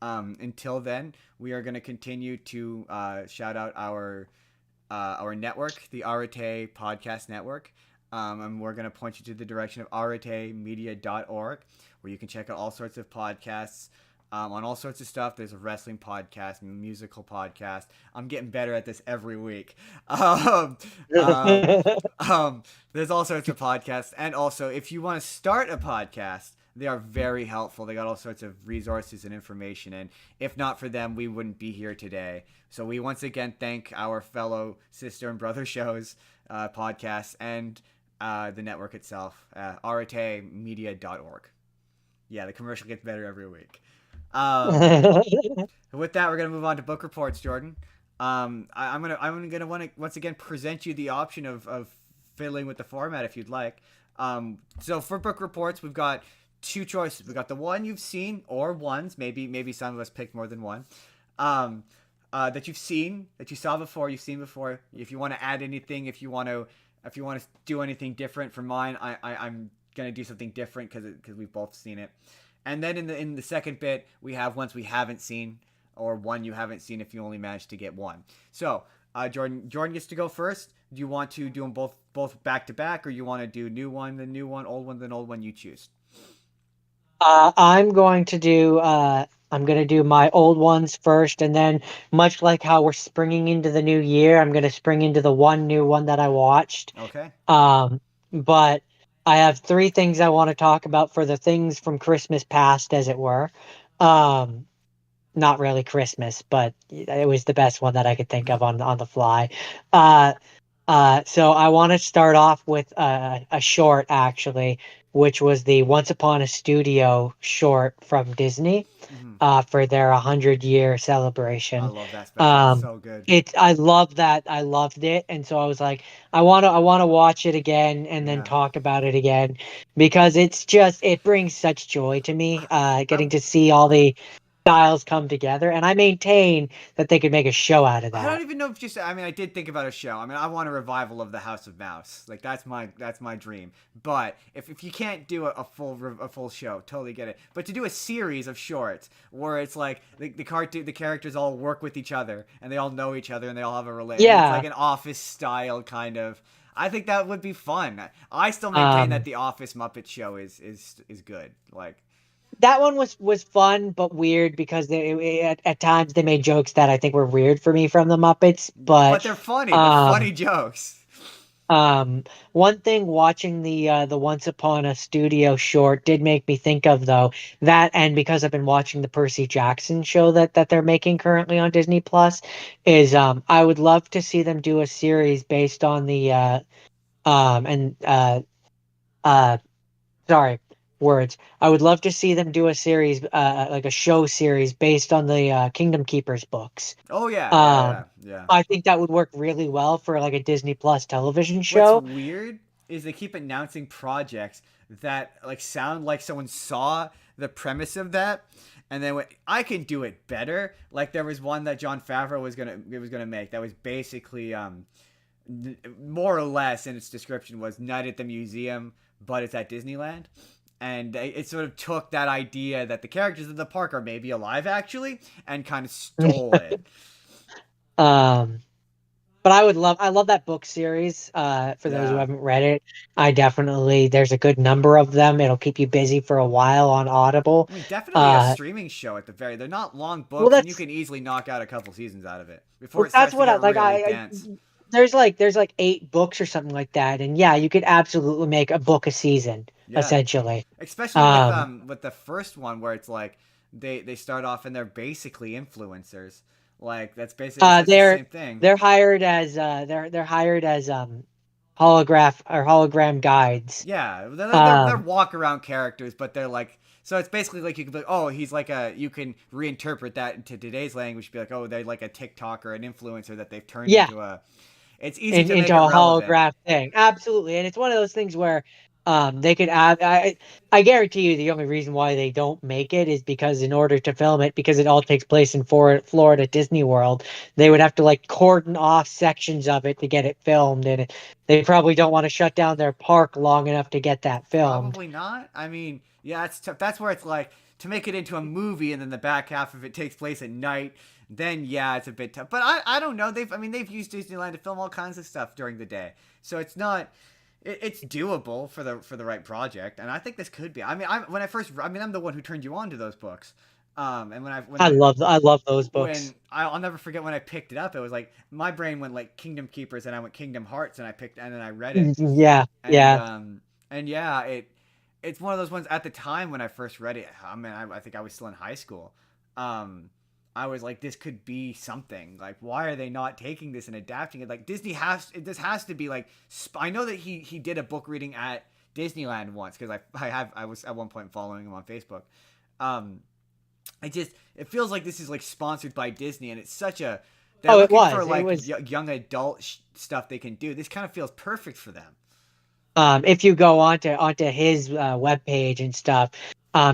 Until then, we are going to continue to shout out our network, the Arate Podcast Network. And we're going to point you to the direction of aratemedia.org, where you can check out all sorts of podcasts on all sorts of stuff. There's a wrestling podcast, musical podcast. I'm getting better at this every week. Um, there's all sorts of podcasts. And also, if you want to start a podcast, they are very helpful. They got all sorts of resources and information. And if not for them, we wouldn't be here today. So we once again thank our fellow sister and brother shows, podcasts, and the network itself, aratemedia.org. Yeah, the commercial gets better every week. With that, we're gonna move on to book reports, Jordan. I'm gonna want to once again present you the option of fiddling with the format if you'd like. So for book reports, we've got two choices. We've got the one you've seen or ones. Maybe some of us picked more than one. That you've seen, that you saw before, you've seen before. If you want to add anything, if you want to do anything different from mine, I'm gonna do something different because we've both seen it. And then in the second bit, we have ones we haven't seen. or one you haven't seen if you only managed to get one. So, Jordan gets to go first. Do you want to do them both back to back, or you want to do new one, old one, then old one? You choose. I'm going to do I'm going to do my old ones first, and then much like how we're springing into the new year, I'm going to spring into the one new one that I watched. Okay. But I have three things I want to talk about for the things from Christmas past, as it were. Um, Not really Christmas, but it was the best one that I could think of on the fly. Uh, so I want to start off with a short, actually, which was the Once Upon a Studio short from Disney Mm-hmm. for their 100-year I celebration. love that special. It's Um, so good. I love that. I loved it, and so I was like, I want to watch it again and then Yeah. talk about it again because it's just it brings such joy to me. I Getting to see all the styles come together, and I maintain that they could make a show out of I don't that. even know if just I mean I did think about a show. I mean I want a revival of the House of Mouse. Like that's my dream. But if you can't do a full show, totally get it. But to do a series of shorts where it's like the characters all work with each other and they all know each other and they all have a relate and it's like Yeah. an office style kind of. I think that would be fun. I still maintain that Um, the Office Muppet Show is good. Like that one was fun but weird because at times they made jokes that I think were weird for me from the Muppets. but But they're funny. They're um, funny jokes. one thing watching the Once Upon a Studio short did make me think of though that, and because I've been watching the Percy Jackson show that they're making currently on Disney Plus, is I would love to see them do a series based on the and uh sorry, words. I would love to see them do a series, like a show series based on the Kingdom Keepers books. Oh yeah, yeah, yeah, Um, yeah. I think that would work really well for like a Disney Plus television What's show. weird is they keep announcing projects that like sound like someone saw the premise of that and then went, I can do it better. Like there was one that John Favreau was gonna make that was basically more or less in its description was Night at the Museum, but it's at Disneyland. And it sort of took that idea that the characters of the park are maybe alive actually and kind of stole it. Um, but I love that book series. For those who Yeah. haven't read it, there's a good number of them. It'll keep you busy for a while on Audible. I mean, definitely a Uh, streaming show at the very. They're not long well, books, and you can easily knock out a couple seasons out of it before it that's starts to what I get like. really dense. There's like 8 books or something like that, and yeah, you could absolutely make a book a season, Yeah, essentially. especially Um, with the first one where it's like they start off and they're basically influencers. Like that's basically uh, it's the they're same thing. they're hired as they're hired as holograph or hologram guides. Yeah, they're Um, walk around characters, but they're like so it's basically like you could be like, oh, he's like a you can reinterpret that into today's language, be like, oh, they're like a TikToker, an influencer that they've turned yeah, into a. It's easy to make into it a relevant. holograph thing. Absolutely. And it's one of those things where they could add I guarantee you the only reason why they don't make it is because in order to film it, because it all takes place in Florida Disney World, they would have to like cordon off sections of it to get it filmed, and they probably don't want to shut down their park long enough to get that filmed. Probably not. I mean, yeah, it's tough. That's where it's like to make it into a movie and then the back half of it takes place at night. Then yeah, it's a bit tough. But I don't know. They've used Disneyland to film all kinds of stuff during the day, so it's not. It's doable for the right project, and I think this could be. I mean, I'm the one who turned you on to those books. And I love those books. when I'll never forget when I picked it up, it was like my brain went like Kingdom Keepers, and I went Kingdom Hearts, and then I read it, Yeah, and yeah. um and yeah, it's one of those ones at the time when I first read it. I mean, I think I was still in high school. Um, I was like, this could be something. Like, why are they not taking this and adapting it? Like this has to be like. I know that he did a book reading at Disneyland once because I was at one point following him on Facebook. Um, it feels like this is like sponsored by Disney, and it's such a. They're Oh, it looking for was. It like was young adult stuff they can do. This kind of feels perfect for them. if you go onto his webpage and stuff,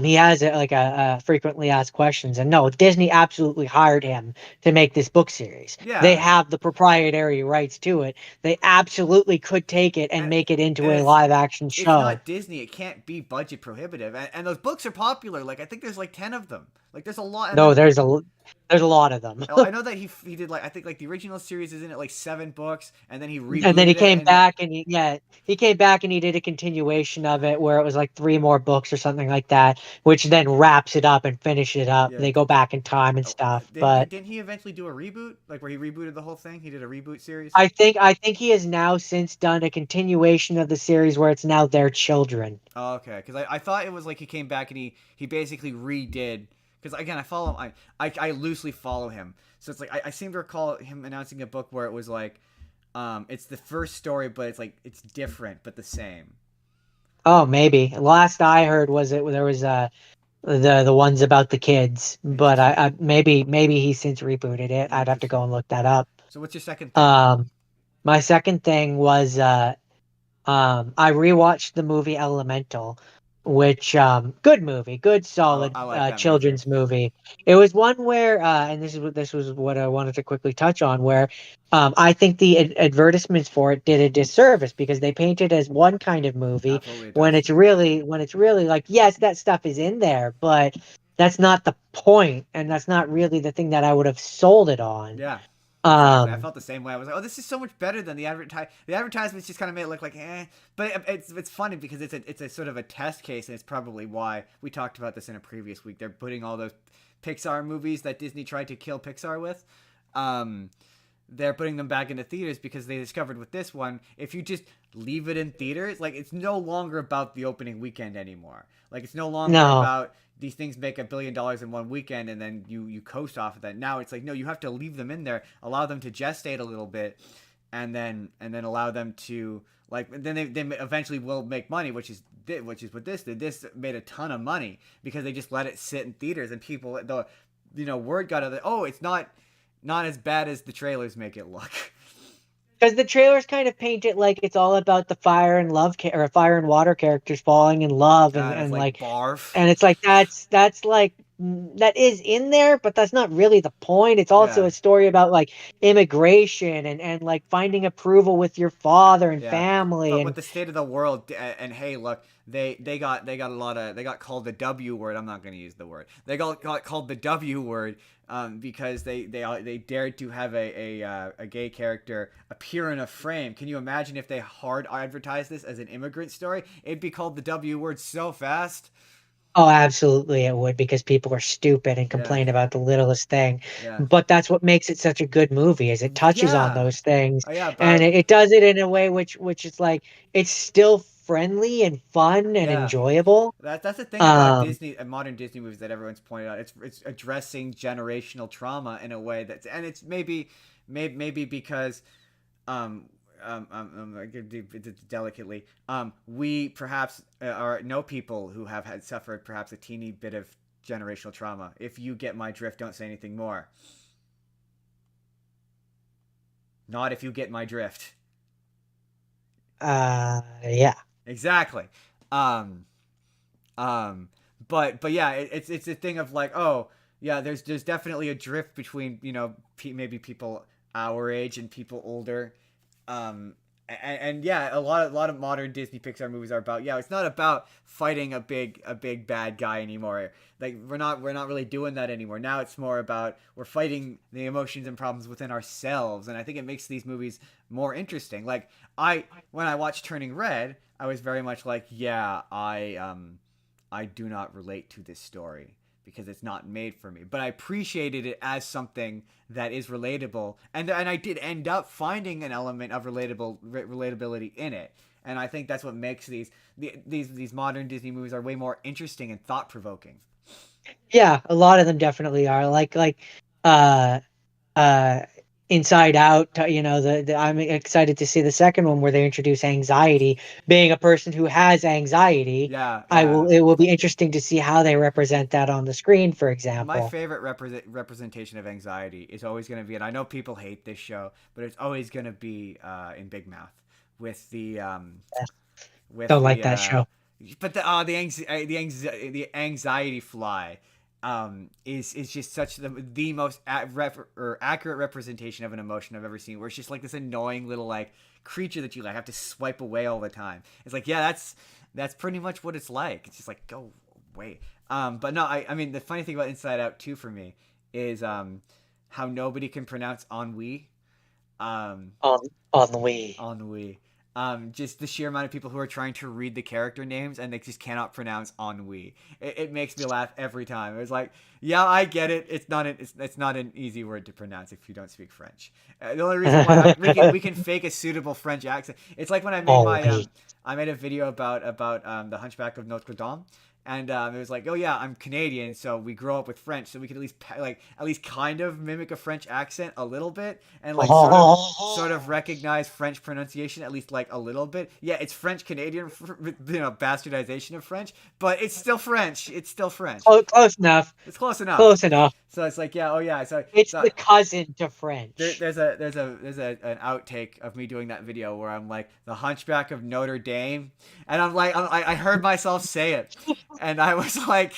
he has a frequently asked questions. And no, Disney absolutely hired him to make this book series. They Yeah, have the proprietary rights to it. They absolutely could take it and and make it into and a live action it's show. not Disney. It can't be budget prohibitive. And those books are popular. Like I think there's like 10 of them. Like there's a lot, and No, then there's a lot of them. I know that he did like I think like the original series is in it like 7 books, and then he And then he rebooted it, came and back and he came back and he did a continuation of it where it was like three more books or something like that, which then wraps it up and finishes it up. yeah, They go back in time and stuff. But didn't he eventually do a reboot like where he rebooted the whole thing? He did a reboot series. I think he has now since done a continuation of the series where it's now their children. Oh, okay, because I thought it was like he came back and he basically redid. Because again, I follow him. I loosely follow him, so it's like I seem to recall him announcing a book where it was like, it's the first story, but it's like it's different but the same. Oh, maybe. Last I heard was it there was the ones about the kids, but Interesting. I maybe he since rebooted it. I'd have to go Interesting. and look that up. So what's your second thing? Um, my second thing was I rewatched the movie Elemental, which good movie, good solid I like that movie. children's movie. It was one where and this was what I wanted to quickly touch on where I think the advertisements for it did a disservice because they paint it as one kind of movie Absolutely, it does. when it's really like yes, that stuff is in there, but that's not the point and that's not really the thing that I would have sold it on. Yeah, exactly. I Um felt the same way. I was like, oh, this is so much better than the advertise. The advertisements just kind of made it look like, eh. But it's funny because it's a sort of a test case, and it's probably why we talked about this in a previous week. They're putting all those Pixar movies that Disney tried to kill Pixar with. Um, they're putting them back into theaters because they discovered with this one, if you just leave it in theaters, like it's no longer about the opening weekend anymore. Like it's no longer no. about these things make $1 billion in one weekend and then you coast off of that. Now it's like no, you have to leave them in there, allow them to gestate a little bit, and then allow them to like then they eventually will make money, which is what this did. This made a ton of money because they just let it sit in theaters and people the word got out that oh it's not as bad as the trailers make it look. Because the trailers kind of paint it like it's all about the fire and love or fire and water characters falling in love And it's and like like barf. and it's like that's like that is in there, but that's not really the point. It's also Yeah, a story about like immigration and like finding approval with your father and yeah. family But with and the state of the world, and hey, look, they got a lot of they got called the W word. I'm not going to use the word. They got called the W word because they dared to have a gay character appear in a frame. Can you imagine if they hard advertised this as an immigrant story? It'd be called the W word so fast. oh, absolutely it would because people are stupid and Yeah, complain about the littlest thing. yeah, But that's what makes it such a good movie is it touches on yeah. those things Oh yeah, and but it does it in a way which is like it's still friendly and fun and yeah. enjoyable. That's the thing about Um Disney and modern Disney movies that everyone's pointed out. It's addressing generational trauma in a way that's and it's maybe because um delicately we perhaps are know people who have had suffered perhaps a teeny bit of generational trauma. If you get my drift, don't say anything more. Not if you get my drift. yeah. Exactly. Um Um, but yeah, it's a thing of like, oh yeah, there's definitely a drift between maybe people our age and people older. And yeah, a lot of modern Disney Pixar movies are about it's not about fighting a big bad guy anymore. Like we're not really doing that anymore. Now it's more about we're fighting the emotions and problems within ourselves, and I think it makes these movies more interesting. Like when I watched Turning Red, I was very much like, yeah, I do not relate to this story because it's not made for me. But I appreciated it as something that is relatable, and I did end up finding an element of relatability in it. And I think that's what makes these modern Disney movies are way more interesting and thought provoking. Yeah, a lot of them definitely are. Like uh uh Inside Out, I'm excited to see the second one where they introduce anxiety. Being a person who has anxiety, Yeah, I yeah. will it will be interesting to see how they represent that on the screen, for My example. favorite representation of anxiety is always going to be, and I know people hate this show, but it's always going to be in Big Mouth with the Yeah, with don't like the that show. but the anxiety fly is just such the most accurate representation of an emotion I've ever seen, where it's just like this annoying little like creature that you like have to swipe away all the time. It's like, yeah, that's pretty much what it's like. It's just like, go wait. But no, I mean the funny thing about Inside Out 2 for me is how nobody can pronounce ennui. Um, on on the Wii. ennui. Just the sheer amount of people who are trying to read the character names and they just cannot pronounce ennui. It makes me laugh every time. It was like, yeah, I get it. It's not an easy word to pronounce if you don't speak French. The only reason why we can fake a suitable French accent. It's like when I made my Always. I made a video about the Hunchback of Notre Dame. And it was like, oh yeah, I'm Canadian, so we grow up with French, so we can at least at least kind of mimic a French accent a little bit, and like sort of recognize French pronunciation at least like a little bit. Yeah, it's French Canadian, bastardization of French, but it's still French. It's still French. Close enough. It's close enough. Close enough. So it's like, yeah, oh yeah. So It's so the cousin to French. there's an outtake of me doing that video where I'm like the Hunchback of Notre Dame, and I'm like I heard myself say it, and I was like,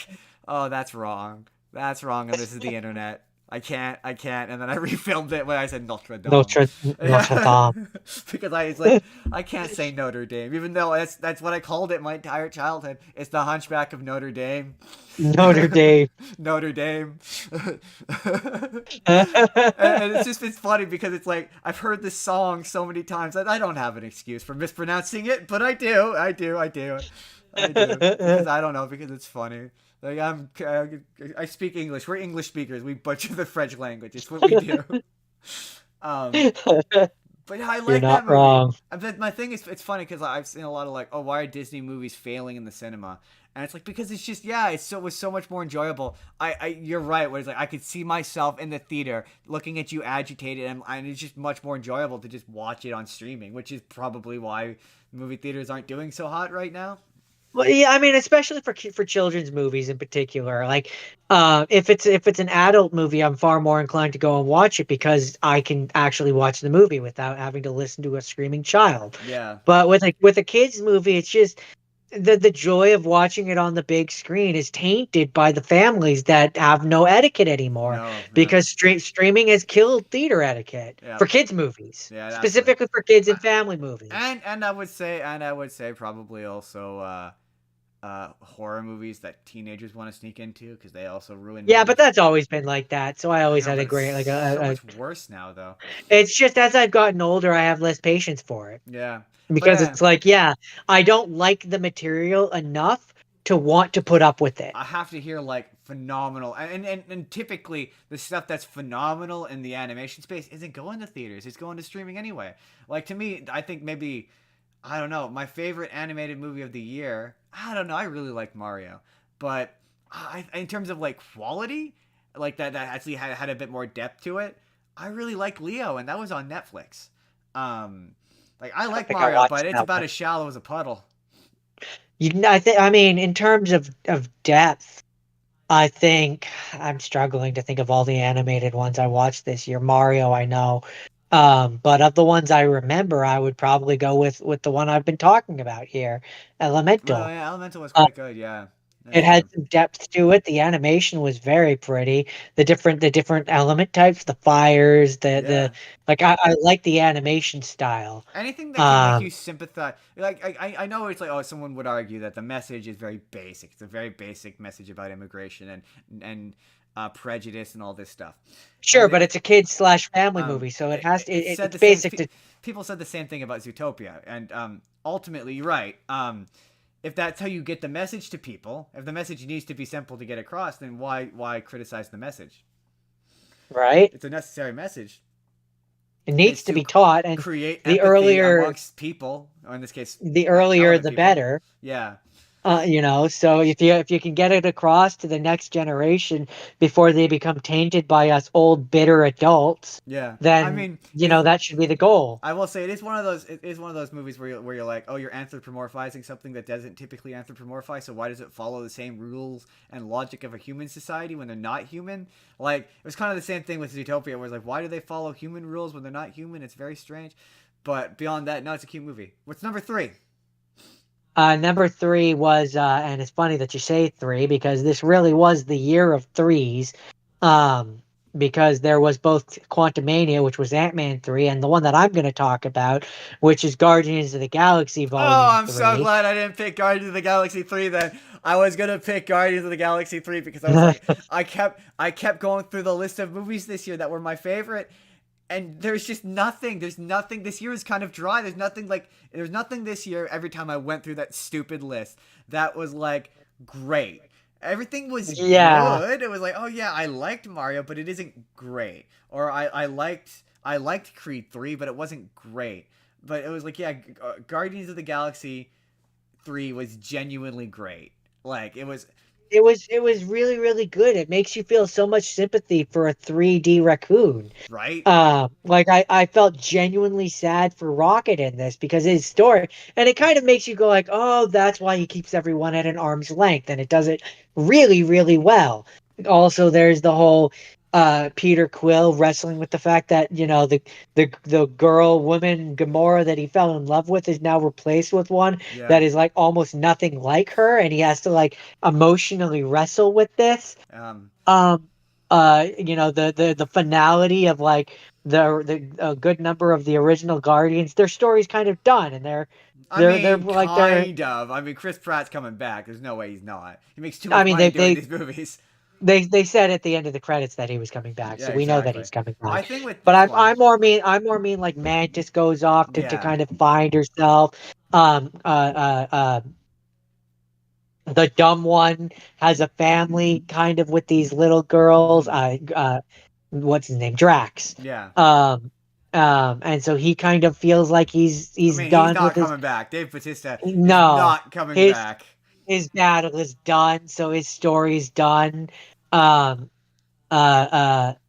oh, that's wrong. That's wrong, and this is the internet. I can't, and then I refilmed it when I said Notre Dame. Notre Dame. Because it's like I can't say Notre Dame, even though that's what I called it my entire childhood. It's the Hunchback of Notre Dame. Notre Dame. Notre Dame. Yeah, And it's funny because it's like I've heard this song so many times that I don't have an excuse for mispronouncing it, but I do because I don't know, because it's funny. Like I speak English. We're English speakers. We butcher the French language. It's what we do. Um, but yeah, I you're like that not movie. wrong. But my thing is, it's funny because I've seen a lot of like, oh, why are Disney movies failing in the cinema? And it's like because it's just it was so much more enjoyable. You're right. Where it's like I could see myself in the theater looking at you agitated, and it's just much more enjoyable to just watch it on streaming, which is probably why movie theaters aren't doing so hot right now. Well, yeah, I mean, especially for children's movies in particular. Like, if it's an adult movie, I'm far more inclined to go and watch it because I can actually watch the movie without having to listen to a screaming child. Yeah. But with a kids movie, it's just the joy of watching it on the big screen is tainted by the families that have no etiquette anymore No. Yeah. because streaming has killed theater etiquette Yeah. for kids movies, Yeah. Absolutely. specifically for kids and family movies. And I would say probably also horror movies that teenagers want to sneak into because they also ruin Yeah, but movies. that's always been like that. So I I always know, had but a it's great so much worse now though. it's just as I've gotten older, I have less patience for it Yeah, but because it's like, yeah, I don't like the material enough to want to put up with it. I have to hear like phenomenal, and typically the stuff that's phenomenal in the animation space isn't going to theaters. It's going to streaming anyway. Like to me, I think maybe I don't know, my favorite animated movie of the year. I don't know. I really like Mario, but in terms of like quality, like that actually had a bit more depth to it. I really like Leo, and that was on Netflix. Um, like I I don't like think I Mario, watched but it's that about one. as shallow as a puddle. I mean, in terms of depth, I think I'm struggling to think of all the animated ones I watched this year. Mario, I know. But of the ones I remember, I would probably go with the one I've been talking about here, Oh Elemental. yeah, Elemental was Uh, quite good. Yeah, that's it had true. some depth to it. The animation was very pretty. The different element types, the fires, the Yeah. like. I like the animation style. Anything that can make you Um, sympathize, like I know it's like, oh, someone would argue that the message is very basic. It's a very basic message about immigration and prejudice and all this stuff. sure, And but it's a kids slash family um, movie, so it it, has to. it said It's the same. basic to People said the same thing about Zootopia, and ultimately, you're right. If that's how you get the message to people, if the message needs to be simple to get across, then why criticize the message? right. It's a necessary message. It It's needs to to be taught, and create the empathy earlier amongst people, or in this case, the earlier element the people. better. Yeah, So if you can get it across to the next generation before they become tainted by us old bitter adults, yeah. I then mean, it's. that should be the goal. I will say it is one of those. It is one of those movies where you're like, oh, you're anthropomorphizing something that doesn't typically anthropomorphize. So why does it follow the same rules and logic of a human society when they're not human? Like it was kind of the same thing with Zootopia, where it's like, why do they follow human rules when they're not human? It's very strange. But beyond that, no, it's a cute movie. What's number three? Number three was, and it's funny that you say three because this really was the year of threes. Um, because there was both Quantumania, which was Ant-Man 3, and the one that I'm going to talk about, which is Guardians of the Galaxy Oh, Volume I'm so 3. glad I didn't pick Guardians of the Galaxy 3 then. I was gonna pick Guardians of the Galaxy 3 because I was like, I kept going through the list of movies this year that were my favorite, and there's just nothing. There's nothing. This year is kind of dry. There's nothing this year. Every time I went through that stupid list, that was like great. Everything was Yeah, good. It was like, oh yeah, I liked Mario, but it isn't great. Or I liked Creed 3, but it wasn't great. But it was like, yeah, Guardians of the Galaxy 3 was genuinely great. Like it was really really good. It makes you feel so much sympathy for a 3D raccoon. right. Like I felt genuinely sad for Rocket in this because his story, and it kind of makes you go like, oh, that's why he keeps everyone at an arm's length, and it does it really, really well. Also, there's the whole Peter Quill wrestling with the fact that the girl woman Gamora that he fell in love with is now replaced with one Yeah. that is like almost nothing like her, and he has to like emotionally wrestle with this. Um. um the finality of like the a good number of the original Guardians, their story's kind of done, and I they're mean, like they're kind of. I mean, Chris Pratt's coming back. There's no way he's not. He makes too I much mean money doing these movies. they said at the end of the credits that he was coming back, Yeah, so we know that exactly. he's coming My back. thing with But this one, I'm more mean like Mantis goes off to yeah. kind of find herself. um uh uh uh the dumb one has a family kind of with these little girls. Hmm. What's his name? Drax. Yeah. Um, and so he kind of feels like I he's mean, he's done with not his. coming back. Dave Bautista is No, not coming his back. his battle is done, so his story's done. Um,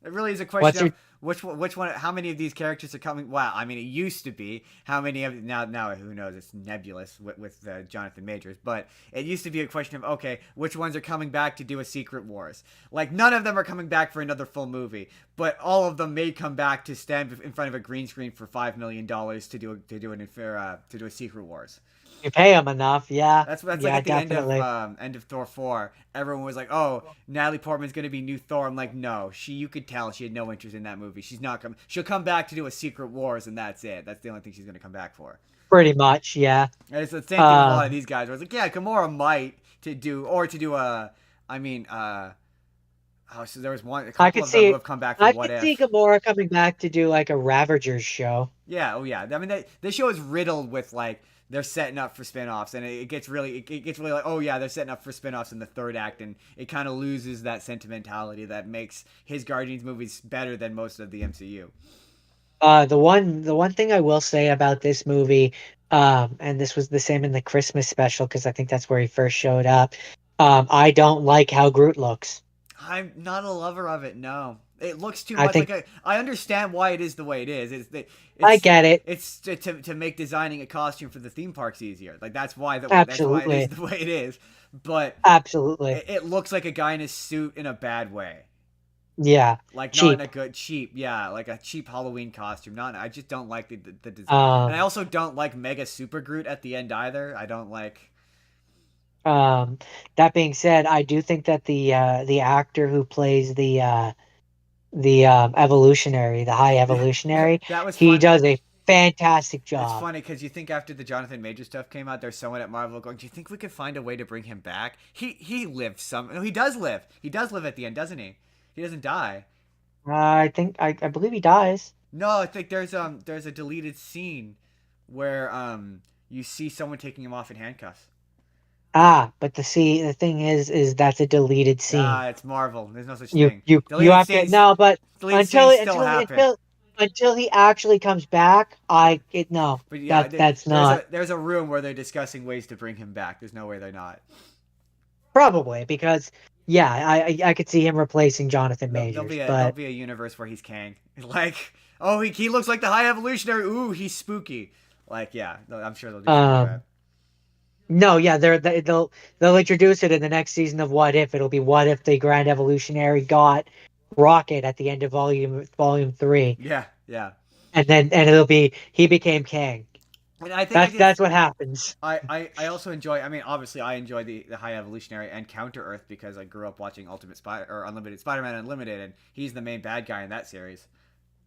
It really is a question what's of her? which one, how many of these characters are coming. Well, I mean, it used to be how many of now who knows? It's nebulous with Jonathan Majors, but it used to be a question of okay, which ones are coming back to do a Secret Wars? Like none of them are coming back for another full movie, but all of them may come back to stand in front of a green screen for $5 million to do a Secret Wars. You pay him enough, yeah, That's like yeah, at the definitely. end of Thor 4. Everyone was like, "Oh, Natalie Portman's gonna be new Thor." I'm like, no, you could tell she had no interest in that movie. She's not coming. She'll come back to do a Secret Wars, and that's it. That's the only thing she's gonna come back for. Pretty much, yeah. And it's the same thing with a lot of Um, these guys. Where it's like, yeah, Gamora might to do a. I mean, oh, so there was a I couple could of them who see, have come back for I What could see If. Gamora coming back to do like a Ravagers show. Yeah, oh yeah. I mean, this show is riddled with like they're setting up for spin-offs and it gets really like, oh yeah, they're setting up for spin-offs in the third act, and it kind of loses that sentimentality that makes his Guardians movies better than most of the MCU. The one thing I will say about this movie, and this was the same in the Christmas special because I think that's where he first showed up. I don't like how Groot looks. I'm not a lover of it. No, it looks too I much think like I understand why it is the way it is. I It's get it. it's to make designing a costume for the theme parks easier. Like that's why it is Absolutely. the way it is. But Absolutely. it looks like a guy in a suit in a bad way. Yeah. Like not in Cheap. a good cheap, yeah, like a cheap Halloween costume. Not I just don't like the design, and I Um, also don't like Mega Super Groot at the end either. I don't like. um, that being said, I do think that the actor who plays the evolutionary, the high evolutionary, That was he funny. does a fantastic It's job. funny because you think after the Jonathan Major stuff came out, there's someone at Marvel going, "Do you think we could find a way to bring him back?" He lived some. No, he does live. He does live at the end, doesn't he? He doesn't die. I believe he dies. No, I think there's a deleted scene where you see someone taking him off in handcuffs. But the thing is that's a deleted scene. Ah, it's Marvel. There's no such You thing. you you Deleted have to scenes. no, but Deleted until scenes still until happen. until he actually comes back, no, But yeah, that's not there's a room where they're discussing ways to bring him back. There's no way they're not. probably because yeah, I could see him replacing Jonathan Majors, There'll but be a universe where he's Kang. Like, oh, he looks like the High Evolutionary. Ooh, he's spooky. Like, yeah, I'm sure they'll do something like that. um no, yeah, they'll introduce it in the next season of What If. It'll be what if the Grand Evolutionary got Rocket at the end of volume 3, Yeah, yeah. and it'll be he became Kang. And I think I just That's what happens. I also enjoy. I mean, obviously, I enjoy the High Evolutionary and Counter Earth because I grew up watching Ultimate Spider or Unlimited Spider-Man Unlimited, and he's the main bad guy in that series.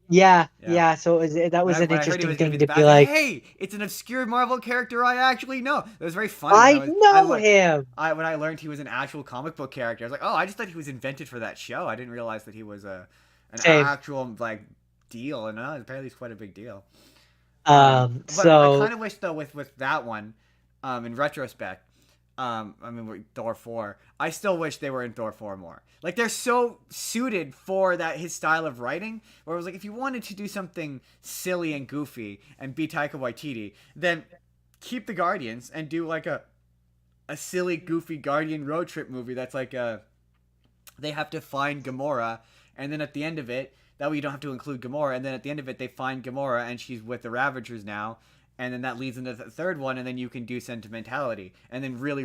Yeah, Yeah. yeah. So that When was I an when I heard he interesting was gonna be thing the to be bad guy, like, hey, it's an obscure Marvel character I actually know. It was very funny when I know him. when I learned he was an actual comic book character. I was like, oh, I just thought he was invented for that show. I didn't realize that he was an Same. actual like deal, and apparently it's quite a big deal. But I So kind of wish though with that one, in retrospect, I mean Thor 4. I still wish they were in Thor 4 more. Like they're so suited for that his style of writing. Where it was like if you wanted to do something silly and goofy and be Taika Waititi, then keep the Guardians and do like a silly goofy Guardian road trip movie that's like they have to find Gamora, and then at the end of it, that way you don't have to include Gamora, and then at the end of it, they find Gamora, and she's with the Ravagers now, and then that leads into the third one, and then you can do sentimentality, and then really